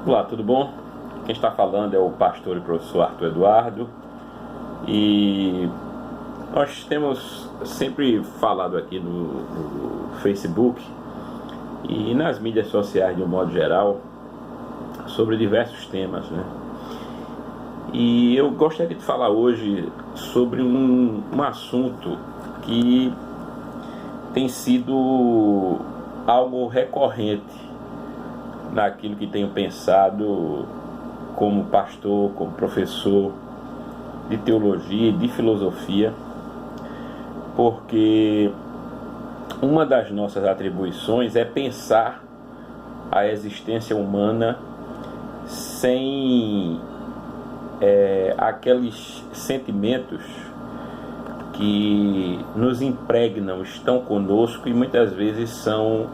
Olá, tudo bom? Quem está falando é o pastor e professor Arthur Eduardo, e nós temos sempre falado aqui no Facebook e nas mídias sociais de um modo geral sobre diversos temas, né? E eu gostaria de falar hoje sobre um assunto que tem sido algo recorrente naquilo que tenho pensado como pastor, como professor de teologia e de filosofia, porque uma das nossas atribuições é pensar a existência humana sem aqueles sentimentos que nos impregnam, estão conosco e muitas vezes são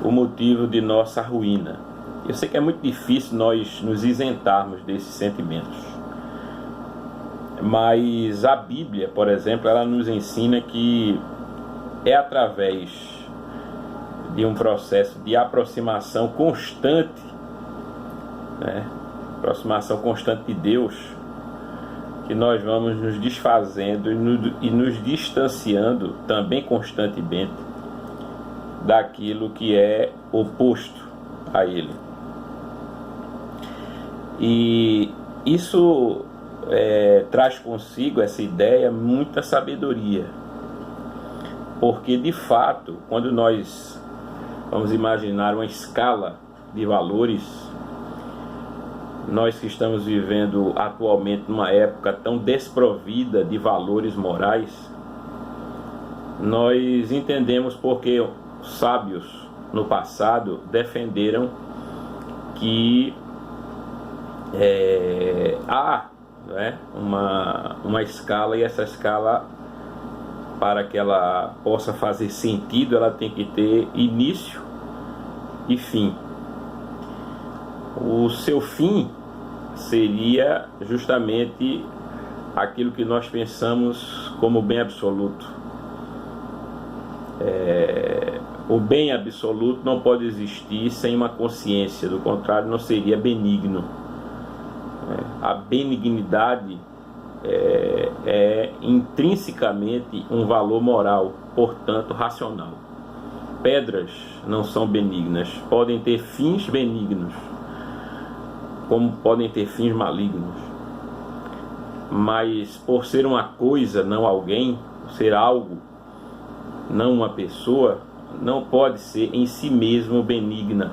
o motivo de nossa ruína. Eu sei que é muito difícil nós nos isentarmos desses sentimentos, mas a Bíblia, por exemplo, ela nos ensina que é através de um processo de aproximação constante, né? Aproximação constante de Deus, que nós vamos nos desfazendo e nos distanciando também constantemente daquilo que é oposto a ele. E isso traz consigo essa ideia muita sabedoria, porque de fato, quando nós vamos imaginar uma escala de valores, nós que estamos vivendo atualmente numa época tão desprovida de valores morais, nós entendemos porque sábios no passado defenderam que há, né, uma escala, e essa escala, para que ela possa fazer sentido, ela tem que ter início e fim. O seu fim seria justamente aquilo que nós pensamos como bem absoluto. O bem absoluto não pode existir sem uma consciência, do contrário não seria benigno. A benignidade é intrinsecamente um valor moral, portanto racional. Pedras não são benignas, podem ter fins benignos, como podem ter fins malignos, mas por ser uma coisa, não alguém, ser algo, não uma pessoa, não pode ser em si mesmo benigna.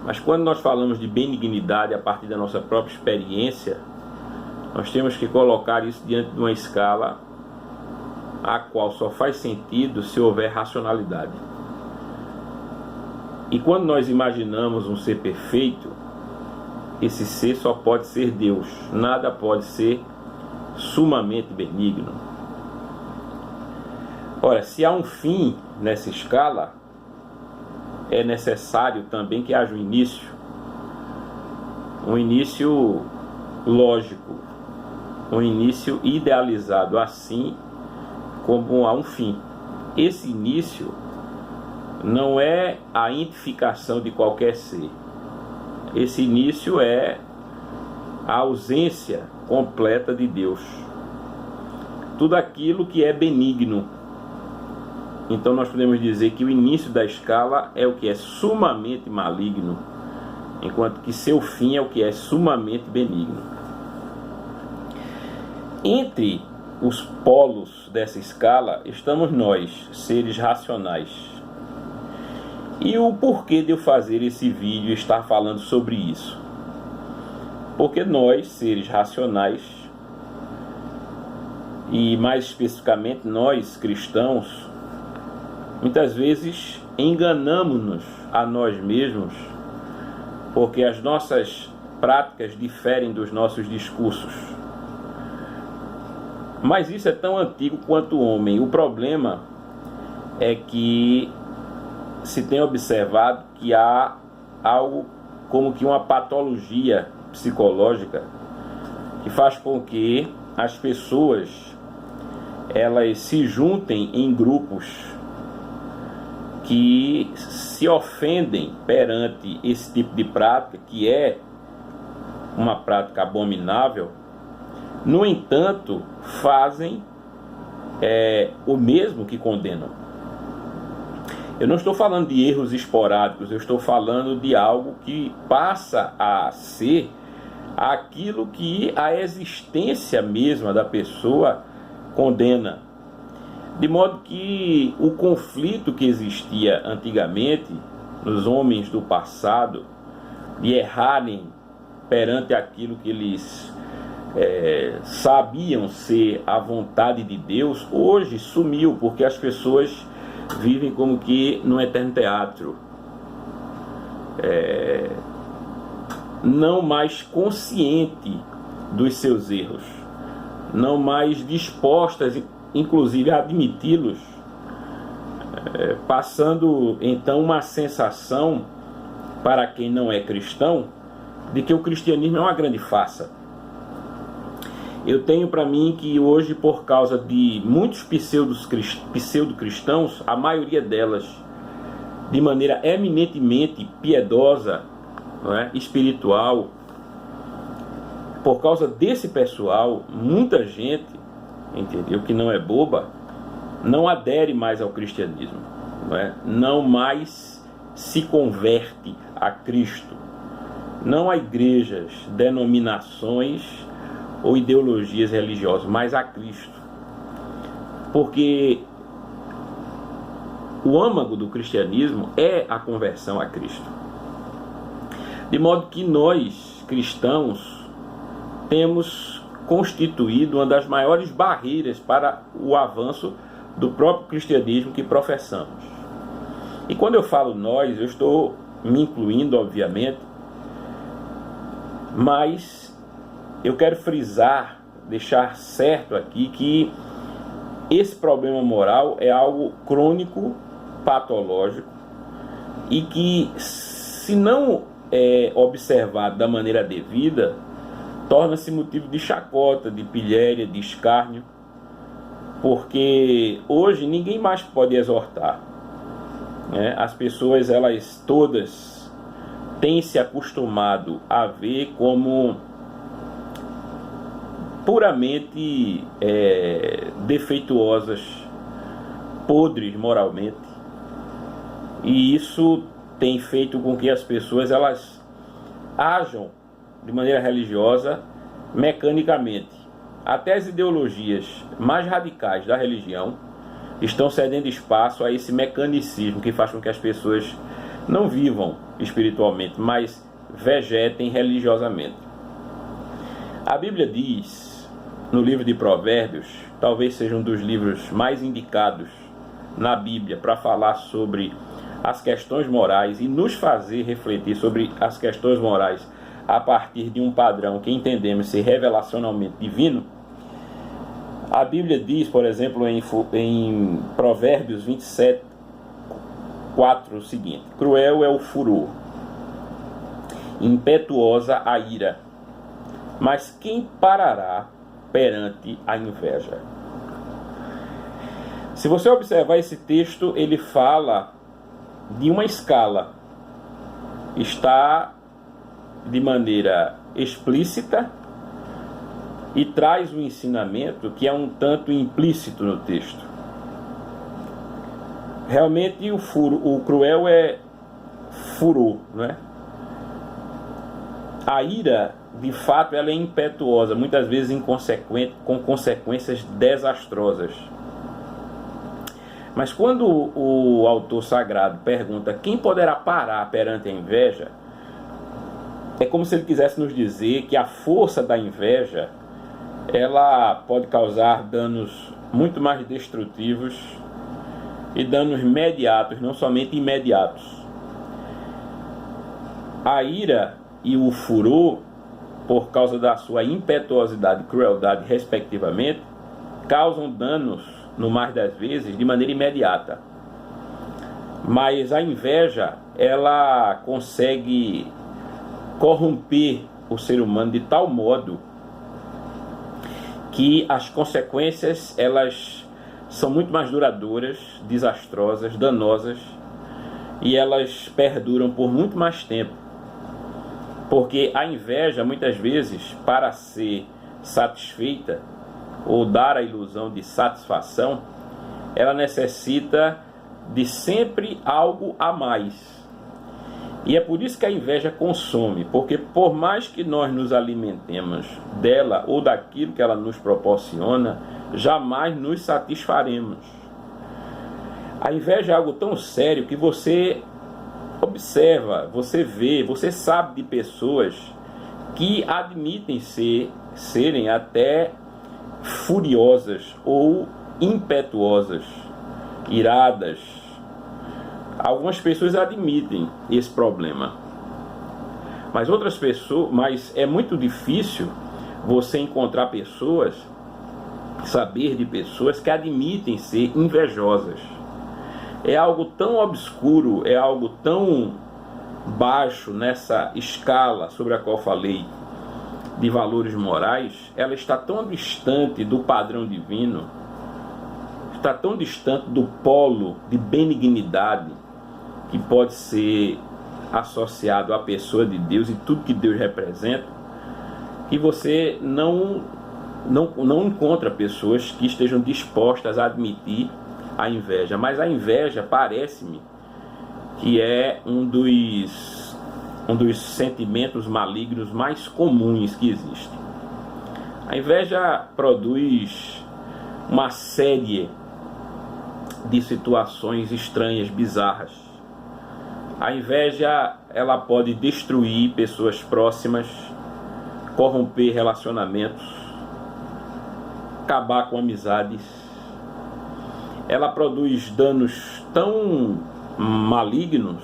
Mas quando nós falamos de benignidade a partir da nossa própria experiência, nós temos que colocar isso diante de uma escala a qual só faz sentido se houver racionalidade. E quando nós imaginamos um ser perfeito, esse ser só pode ser Deus, nada pode ser sumamente benigno. Ora, se há um fim nessa escala, é necessário também que haja um início lógico, um início idealizado, assim como há um fim. Esse início não é a identificação de qualquer ser. Esse início é a ausência completa de Deus. Tudo aquilo que é benigno. Então nós podemos dizer que o início da escala é o que é sumamente maligno, enquanto que seu fim é o que é sumamente benigno. Entre os polos dessa escala estamos nós, seres racionais. E o porquê de eu fazer esse vídeo e estar falando sobre isso? Porque nós, seres racionais, e mais especificamente nós, cristãos, muitas vezes enganamos-nos a nós mesmos, porque as nossas práticas diferem dos nossos discursos. Mas isso é tão antigo quanto o homem. O problema é que se tem observado que há algo como que uma patologia psicológica que faz com que as pessoas elas se juntem em grupos que se ofendem perante esse tipo de prática, que é uma prática abominável, no entanto, fazem o mesmo que condenam. Eu não estou falando de erros esporádicos, eu estou falando de algo que passa a ser aquilo que a existência mesma da pessoa condena. De modo que o conflito que existia antigamente nos homens do passado, de errarem perante aquilo que eles sabiam ser a vontade de Deus, hoje sumiu, porque as pessoas vivem como que num eterno teatro, não mais consciente dos seus erros, não mais dispostas inclusive a admiti-los, passando então uma sensação para quem não é cristão de que o cristianismo é uma grande farsa. Eu tenho para mim que hoje, por causa de muitos pseudo-cristãos, a maioria delas de maneira eminentemente piedosa, não é? Espiritual, por causa desse pessoal, muita gente, entendeu, que não é boba, não adere mais ao cristianismo, não é? Não mais se converte a Cristo, não a igrejas, denominações ou ideologias religiosas, mas a Cristo. Porque o âmago do cristianismo é a conversão a Cristo. De modo que nós, cristãos, temos constituído uma das maiores barreiras para o avanço do próprio cristianismo que professamos. E quando eu falo nós, eu estou me incluindo, obviamente, mas eu quero frisar, deixar certo aqui que esse problema moral é algo crônico, patológico, e que, se não observado da maneira devida, torna-se motivo de chacota, de pilhéria, de escárnio, porque hoje ninguém mais pode exortar, né? As pessoas, elas todas têm se acostumado a ver como puramente defeituosas, podres moralmente, e isso tem feito com que as pessoas elas ajam de maneira religiosa mecanicamente. Até as ideologias mais radicais da religião estão cedendo espaço a esse mecanicismo que faz com que as pessoas não vivam espiritualmente, mas vegetem religiosamente. A Bíblia diz, no livro de Provérbios, talvez seja um dos livros mais indicados na Bíblia para falar sobre as questões morais e nos fazer refletir sobre as questões morais a partir de um padrão que entendemos ser revelacionalmente divino. A Bíblia diz, por exemplo, em Provérbios 27, 4, o seguinte: cruel é o furor, impetuosa a ira, mas quem parará perante a inveja? Se você observar esse texto, ele fala de uma escala. Está de maneira explícita e traz um ensinamento que é um tanto implícito no texto. Realmente o cruel é furor, né? A ira, de fato, ela é impetuosa, muitas vezes inconsequente, com consequências desastrosas. Mas quando o autor sagrado pergunta quem poderá parar perante a inveja, é como se ele quisesse nos dizer que a força da inveja, ela pode causar danos muito mais destrutivos e danos imediatos, não somente imediatos. A ira e o furor, por causa da sua impetuosidade e crueldade, respectivamente, causam danos, no mais das vezes, de maneira imediata. Mas a inveja, ela consegue corromper o ser humano de tal modo que as consequências, elas são muito mais duradouras, desastrosas, danosas e elas perduram por muito mais tempo. Porque a inveja, muitas vezes, para ser satisfeita ou dar a ilusão de satisfação, ela necessita de sempre algo a mais. E é por isso que a inveja consome, porque por mais que nós nos alimentemos dela ou daquilo que ela nos proporciona, jamais nos satisfaremos. A inveja é algo tão sério que você observa, você vê, você sabe de pessoas que admitem serem até furiosas ou impetuosas, iradas. Algumas pessoas admitem esse problema, mas outras pessoas, mas é muito difícil você encontrar pessoas, saber de pessoas que admitem ser invejosas. É algo tão obscuro, é algo tão baixo nessa escala sobre a qual falei de valores morais. Ela está tão distante do padrão divino, está tão distante do polo de benignidade que pode ser associado à pessoa de Deus e tudo que Deus representa, que você não encontra pessoas que estejam dispostas a admitir a inveja. Mas a inveja, parece-me, que é um dos sentimentos malignos mais comuns que existem. A inveja produz uma série de situações estranhas, bizarras. A inveja, ela pode destruir pessoas próximas, corromper relacionamentos, acabar com amizades. Ela produz danos tão malignos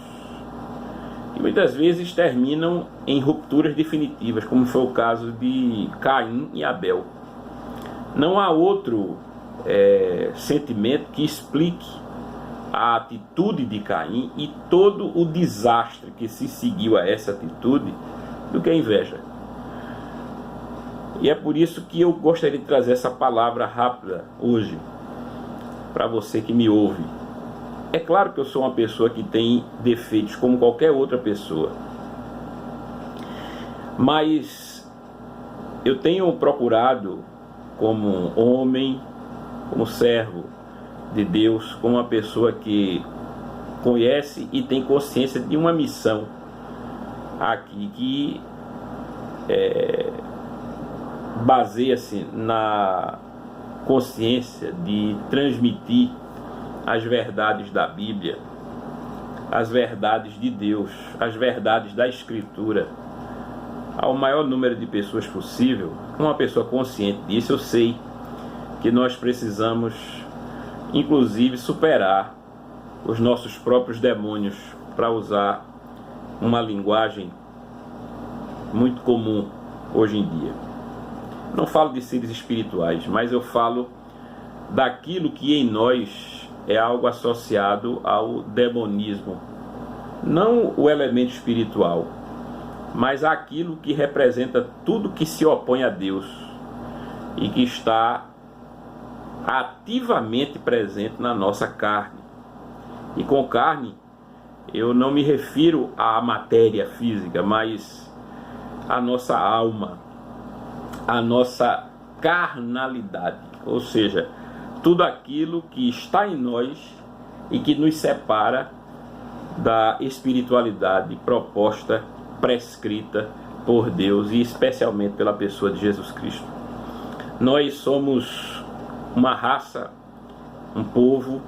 que muitas vezes terminam em rupturas definitivas, como foi o caso de Caim e Abel. Não há outro sentimento que explique a atitude de Caim e todo o desastre que se seguiu a essa atitude do que a inveja. E é por isso que eu gostaria de trazer essa palavra rápida hoje para você que me ouve. É claro que eu sou uma pessoa que tem defeitos como qualquer outra pessoa, mas eu tenho procurado, como homem, como servo de Deus, como uma pessoa que conhece e tem consciência de uma missão aqui que baseia-se na consciência de transmitir as verdades da Bíblia, as verdades de Deus, as verdades da Escritura ao maior número de pessoas possível. Uma pessoa consciente disso, eu sei que nós precisamos inclusive superar os nossos próprios demônios, para usar uma linguagem muito comum hoje em dia. Não falo de seres espirituais, mas eu falo daquilo que em nós é algo associado ao demonismo. Não o elemento espiritual, mas aquilo que representa tudo que se opõe a Deus e que está ativamente presente na nossa carne. E com carne eu não me refiro à matéria física, mas à nossa alma, à nossa carnalidade, ou seja, tudo aquilo que está em nós e que nos separa da espiritualidade proposta, prescrita por Deus e especialmente pela pessoa de Jesus Cristo. Nós somos uma raça, um povo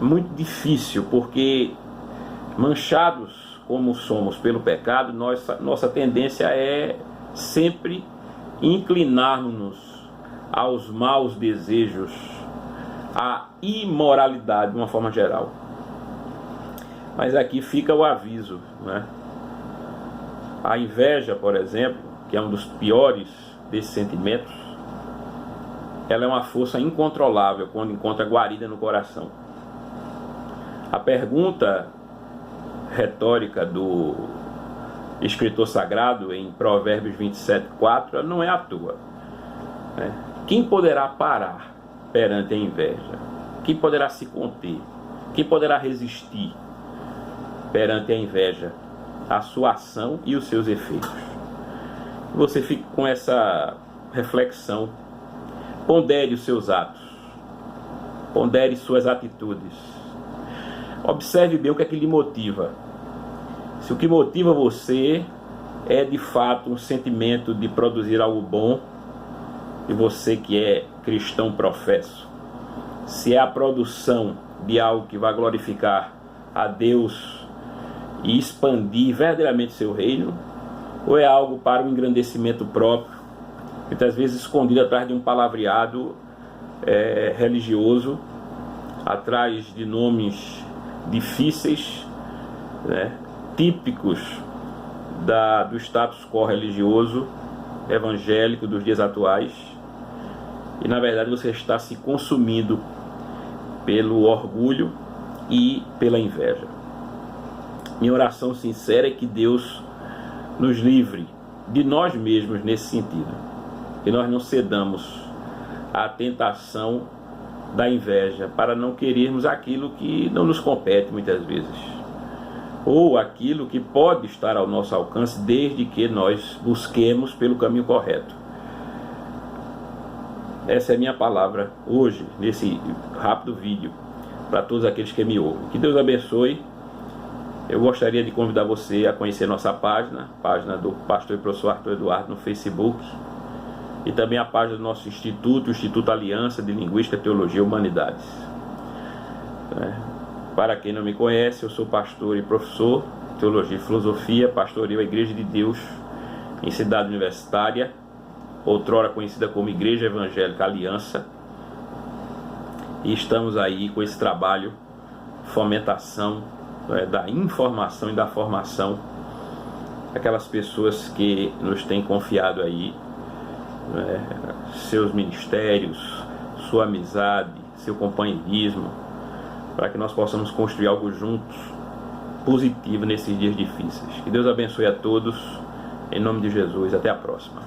muito difícil, porque manchados como somos pelo pecado, nossa tendência é sempre inclinar-nos aos maus desejos, à imoralidade de uma forma geral. Mas aqui fica o aviso, né? A inveja, por exemplo, que é um dos piores desses sentimentos, ela é uma força incontrolável quando encontra guarida no coração. A pergunta retórica do escritor sagrado em Provérbios 27:4 não é à toa, né? Quem poderá parar perante a inveja? Quem poderá se conter? Quem poderá resistir perante a inveja, a sua ação e os seus efeitos. Você fique com essa reflexão. Pondere os seus atos, pondere suas atitudes, observe bem o que é que lhe motiva. Se o que motiva você é de fato um sentimento de produzir algo bom, e você que é cristão professo, se é a produção de algo que vai glorificar a Deus e expandir verdadeiramente seu reino, ou é algo para o engrandecimento próprio, muitas vezes escondido atrás de um palavreado religioso, atrás de nomes difíceis, né, típicos do status quo religioso evangélico dos dias atuais, e na verdade você está se consumindo pelo orgulho e pela inveja. Minha oração sincera é que Deus nos livre de nós mesmos nesse sentido, que nós não cedamos à tentação da inveja para não querermos aquilo que não nos compete muitas vezes, ou aquilo que pode estar ao nosso alcance, desde que nós busquemos pelo caminho correto. Essa é a minha palavra hoje, nesse rápido vídeo, para todos aqueles que me ouvem. Que Deus abençoe. Eu gostaria de convidar você a conhecer nossa página do pastor e professor Arthur Eduardo no Facebook, e também a página do nosso instituto, o Instituto Aliança de Linguística, Teologia e Humanidades. Para quem não me conhece, eu sou pastor e professor de Teologia e Filosofia, pastoreio a Igreja de Deus em Cidade Universitária, outrora conhecida como Igreja Evangélica Aliança, e estamos aí com esse trabalho, fomentação da informação e da formação, aquelas pessoas que nos têm confiado aí seus ministérios, sua amizade, seu companheirismo, para que nós possamos construir algo juntos, positivo nesses dias difíceis. Que Deus abençoe a todos, em nome de Jesus. Até a próxima.